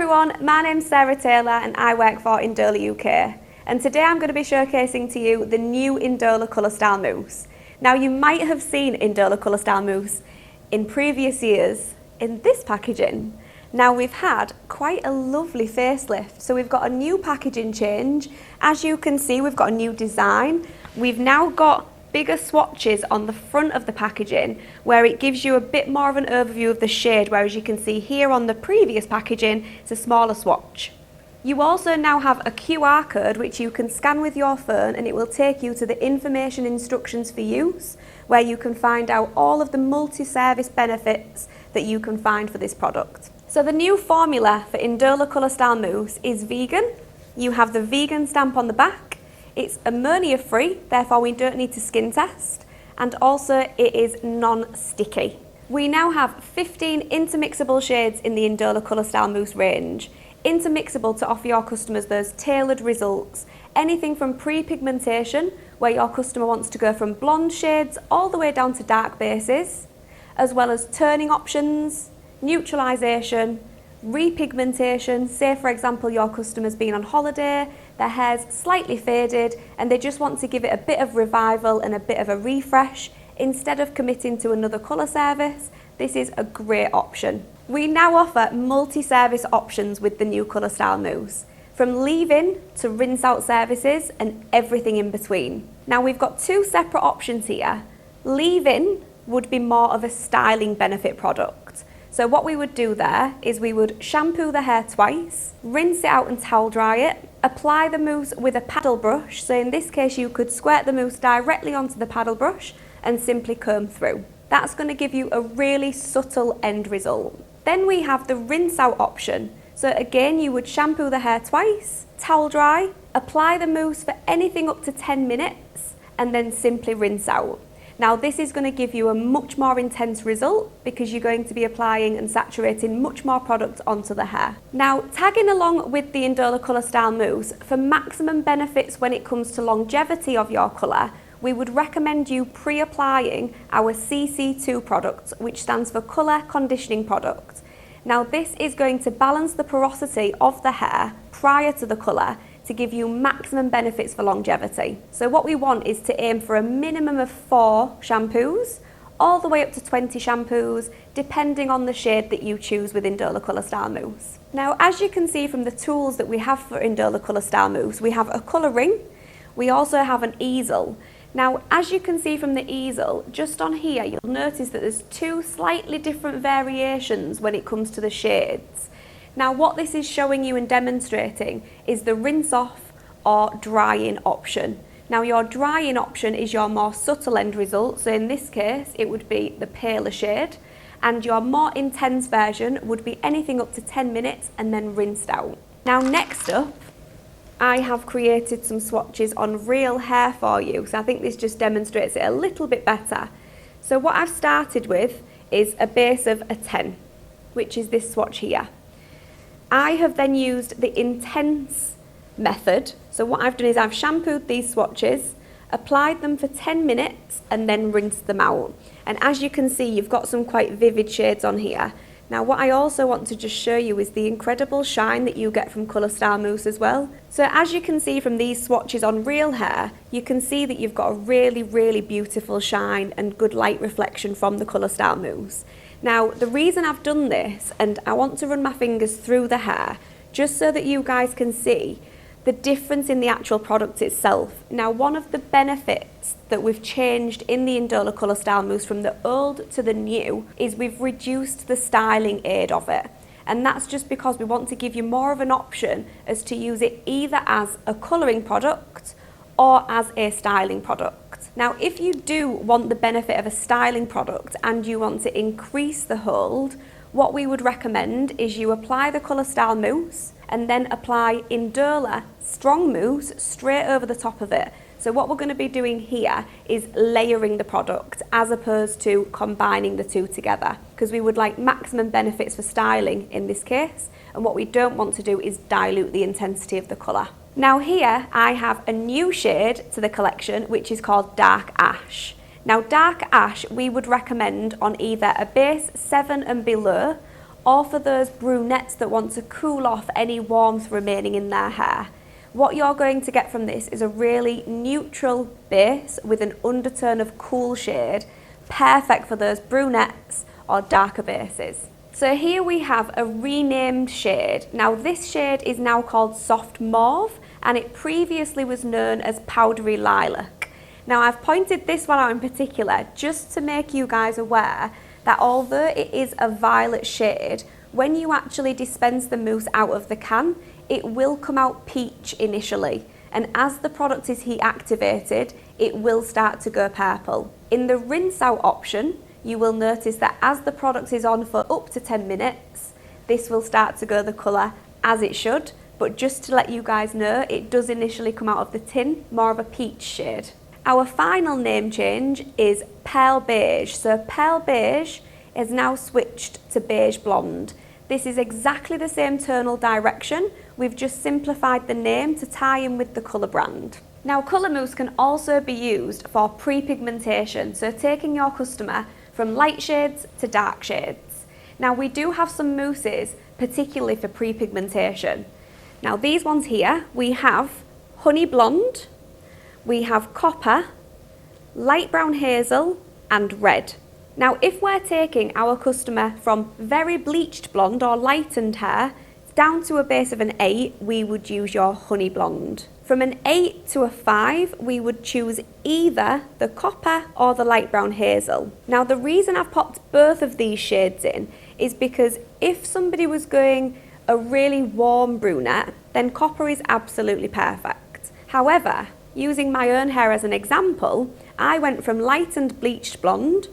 everyone, my name's Sarah Taylor and I work for Indola UK, and today I'm going to be showcasing to you the new Indola Colour Style Mousse. Now you might have seen Indola Colour Style Mousse in previous years in this packaging. Now we've had quite a lovely facelift, so we've got a new packaging change. As you can see, we've got a new design. We've now got bigger swatches on the front of the packaging where it gives you a bit more of an overview of the shade, whereas you can see here on the previous packaging it's a smaller swatch. You also now have a QR code which you can scan with your phone, and it will take you to the information instructions for use, where you can find out all of the multi-service benefits that you can find for this product. So the new formula for Indola Colour Style Mousse is vegan. You have the vegan stamp on the back. It's ammonia free, therefore we don't need to skin test, and also it is non-sticky. We now have 15 intermixable shades in the Indola Colour Style Mousse range. Intermixable to offer your customers those tailored results. Anything from pre-pigmentation, where your customer wants to go from blonde shades all the way down to dark bases, as well as turning options, neutralization, repigmentation. Say for example your customer's been on holiday, their hair's slightly faded and they just want to give it a bit of revival and a bit of a refresh. Instead of committing to another colour service, this is a great option. We now offer multi-service options with the new Colour Style Mousse, from leave-in to rinse-out services and everything in between. Now we've got two separate options here. Leave-in would be more of a styling benefit product. So what we would do there is we would shampoo the hair twice, rinse it out and towel dry it, apply the mousse with a paddle brush. So in this case you could squirt the mousse directly onto the paddle brush and simply comb through. That's going to give you a really subtle end result. Then we have the rinse out option. So again you would shampoo the hair twice, towel dry, apply the mousse for anything up to 10 minutes and then simply rinse out. Now this is going to give you a much more intense result because you're going to be applying and saturating much more product onto the hair. Now tagging along with the Indola Colour Style Mousse, for maximum benefits when it comes to longevity of your colour, we would recommend you pre-applying our CC2 product, which stands for Colour Conditioning Product. Now this is going to balance the porosity of the hair prior to the colour to give you maximum benefits for longevity. So what we want is to aim for a minimum of 4 shampoos, all the way up to 20 shampoos, depending on the shade that you choose with Indola Colour Style Mousse. Now, as you can see from the tools that we have for Indola Colour Style Mousse, we have a colour ring, we also have an easel. Now, as you can see from the easel, just on here, you'll notice that there's 2 slightly different variations when it comes to the shades. Now what this is showing you and demonstrating is the rinse off or drying option. Now your drying option is your more subtle end result, so in this case it would be the paler shade, and your more intense version would be anything up to 10 minutes and then rinsed out. Now next up, I have created some swatches on real hair for you, so I think this just demonstrates it a little bit better. So what I've started with is a base of a 10, which is this swatch here. I have then used the intense method. So what I've done is I've shampooed these swatches, applied them for 10 minutes and then rinsed them out. And as you can see, you've got some quite vivid shades on here. Now what I also want to just show you is the incredible shine that you get from Colour Style Mousse as well. So as you can see from these swatches on real hair, you can see that you've got a really, really beautiful shine and good light reflection from the Colour Style Mousse. Now, the reason I've done this, and I want to run my fingers through the hair, just so that you guys can see the difference in the actual product itself. Now, one of the benefits that we've changed in the Indola Colour Style Mousse from the old to the new is we've reduced the styling aid of it. And that's just because we want to give you more of an option as to use it either as a colouring product or as a styling product. Now, if you do want the benefit of a styling product and you want to increase the hold, what we would recommend is you apply the Colour Style Mousse and then apply Indola Strong Mousse straight over the top of it. So what we're going to be doing here is layering the product as opposed to combining the two together, because we would like maximum benefits for styling in this case, and what we don't want to do is dilute the intensity of the colour. Now here I have a new shade to the collection which is called Dark Ash. Now dark ash we would recommend on either a base 7 and below or for those brunettes that want to cool off any warmth remaining in their hair. What you're going to get from this is a really neutral base with an undertone of cool shade, perfect for those brunettes or darker bases. So here we have a renamed shade. Now this shade is now called Soft Mauve, and it previously was known as Powdery Lilac. Now I've pointed this one out in particular just to make you guys aware that although it is a violet shade, when you actually dispense the mousse out of the can, it will come out peach initially, and as the product is heat activated, it will start to go purple. In the rinse out option, you will notice that as the product is on for up to 10 minutes, this will start to go the colour as it should, but just to let you guys know, it does initially come out of the tin more of a peach shade. Our final name change is Pearl Beige. So Pearl Beige is now switched to Beige Blonde. This is exactly the same tonal direction, we've just simplified the name to tie in with the colour brand. Now colour mousse can also be used for pre-pigmentation, so taking your customer from light shades to dark shades. Now we do have some mousses particularly for pre-pigmentation. Now these ones here, we have Honey Blonde, we have Copper, Light Brown Hazel and Red. Now if we're taking our customer from very bleached blonde or lightened hair down to a base of an 8, we would use your Honey Blonde. From an 8 to a 5, we would choose either the Copper or the Light Brown Hazel. Now the reason I've popped both of these shades in is because if somebody was going a really warm brunette, then Copper is absolutely perfect. However, using my own hair as an example, I went from lightened bleached blonde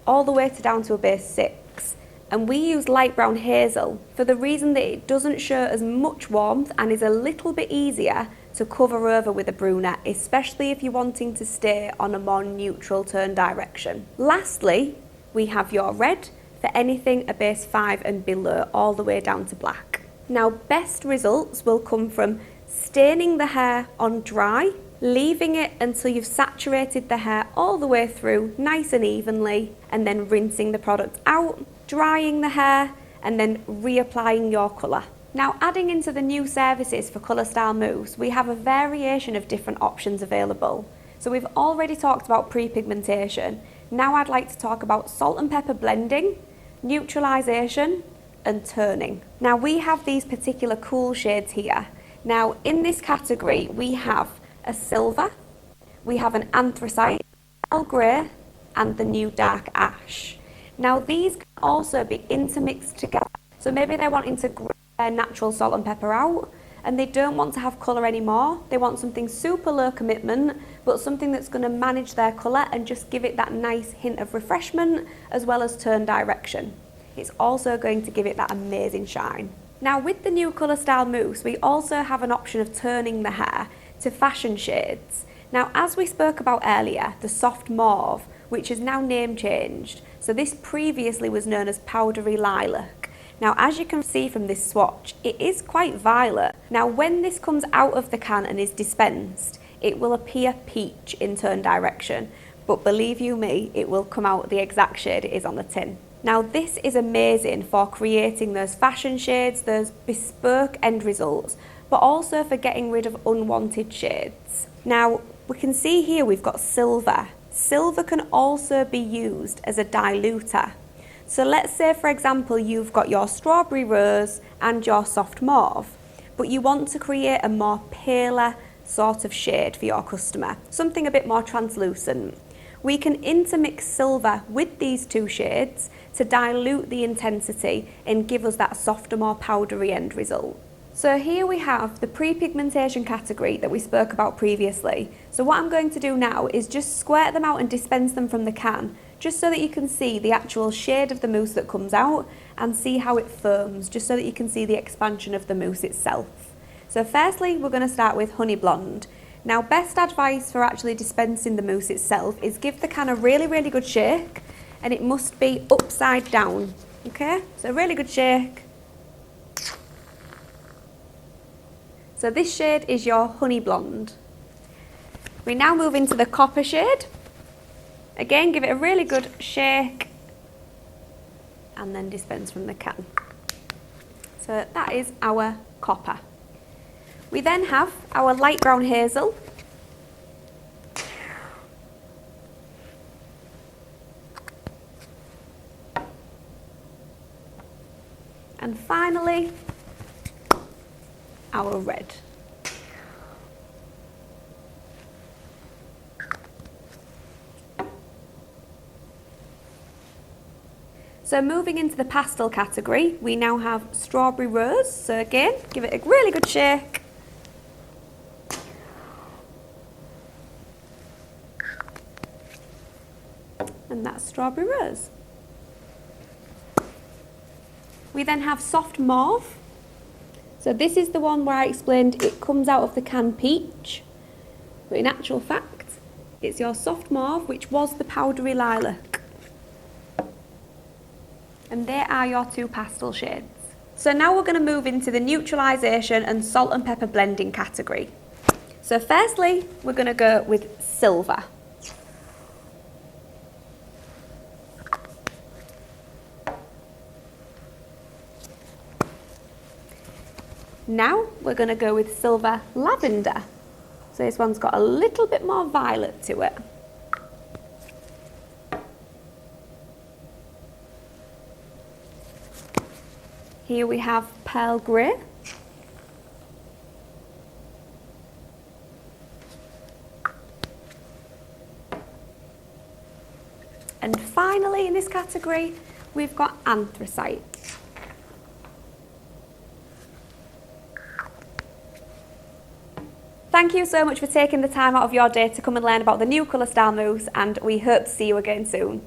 all the way down to a base 6. And we use Light Brown Hazel for the reason that it doesn't show as much warmth and is a little bit easier to cover over with a brunette, especially if you're wanting to stay on a more neutral tone direction. Lastly, we have your Red for anything a base 5 and below, all the way down to black. Now, best results will come from staining the hair on dry, leaving it until you've saturated the hair all the way through nice and evenly, and then rinsing the product out, drying the hair, and then reapplying your colour. Now, adding into the new services for Colour Style Mousse, we have a variation of different options available. So we've already talked about pre-pigmentation. Now I'd like to talk about salt and pepper blending, neutralization, and turning. Now we have these particular cool shades here. Now in this category, we have a silver, we have an anthracite, pale grey, and the new dark ash. Now these can also be intermixed together. So maybe they're wanting to grey their natural salt and pepper out, and they don't want to have colour anymore. They want something super low commitment, but something that's going to manage their colour and just give it that nice hint of refreshment as well as turn direction. It's also going to give it that amazing shine. Now with the new Colour Style Mousse, we also have an option of turning the hair to fashion shades. Now as we spoke about earlier, the Soft Mauve, which is now name changed. So this previously was known as Powdery Lilac. Now as you can see from this swatch, it is quite violet. Now when this comes out of the can and is dispensed, it will appear peach in tone direction, but believe you me, it will come out the exact shade it is on the tin. Now this is amazing for creating those fashion shades, those bespoke end results, but also for getting rid of unwanted shades. Now we can see here we've got silver. Silver can also be used as a diluter. So let's say for example you've got your strawberry rose and your soft mauve, but you want to create a more paler sort of shade for your customer, something a bit more translucent. We can intermix silver with these two shades to dilute the intensity and give us that softer, more powdery end result. So here we have the pre-pigmentation category that we spoke about previously. So what I'm going to do now is just squirt them out and dispense them from the can, just so that you can see the actual shade of the mousse that comes out and see how it foams, just so that you can see the expansion of the mousse itself. So firstly, we're going to start with Honey Blonde. Now, best advice for actually dispensing the mousse itself is give the can a really, really good shake, and it must be upside down, okay? So a really good shake. So this shade is your Honey Blonde. We now move into the Copper shade. Again, give it a really good shake and then dispense from the can. So that is our copper. We then have our light brown hazel. And finally, our red. So moving into the pastel category, we now have strawberry rose. So again, give it a really good shake. And that's strawberry rose. We then have soft mauve. So this is the one where I explained it comes out of the can peach. But in actual fact, it's your soft mauve, which was the powdery lilac. And there are your two pastel shades. So now we're going to move into the neutralization and salt and pepper blending category. So firstly, we're going to go with silver. Now we're going to go with silver lavender. So this one's got a little bit more violet to it. Here we have pearl grey. And finally in this category, we've got anthracite. Thank you so much for taking the time out of your day to come and learn about the new Colour Style Mousse, and we hope to see you again soon.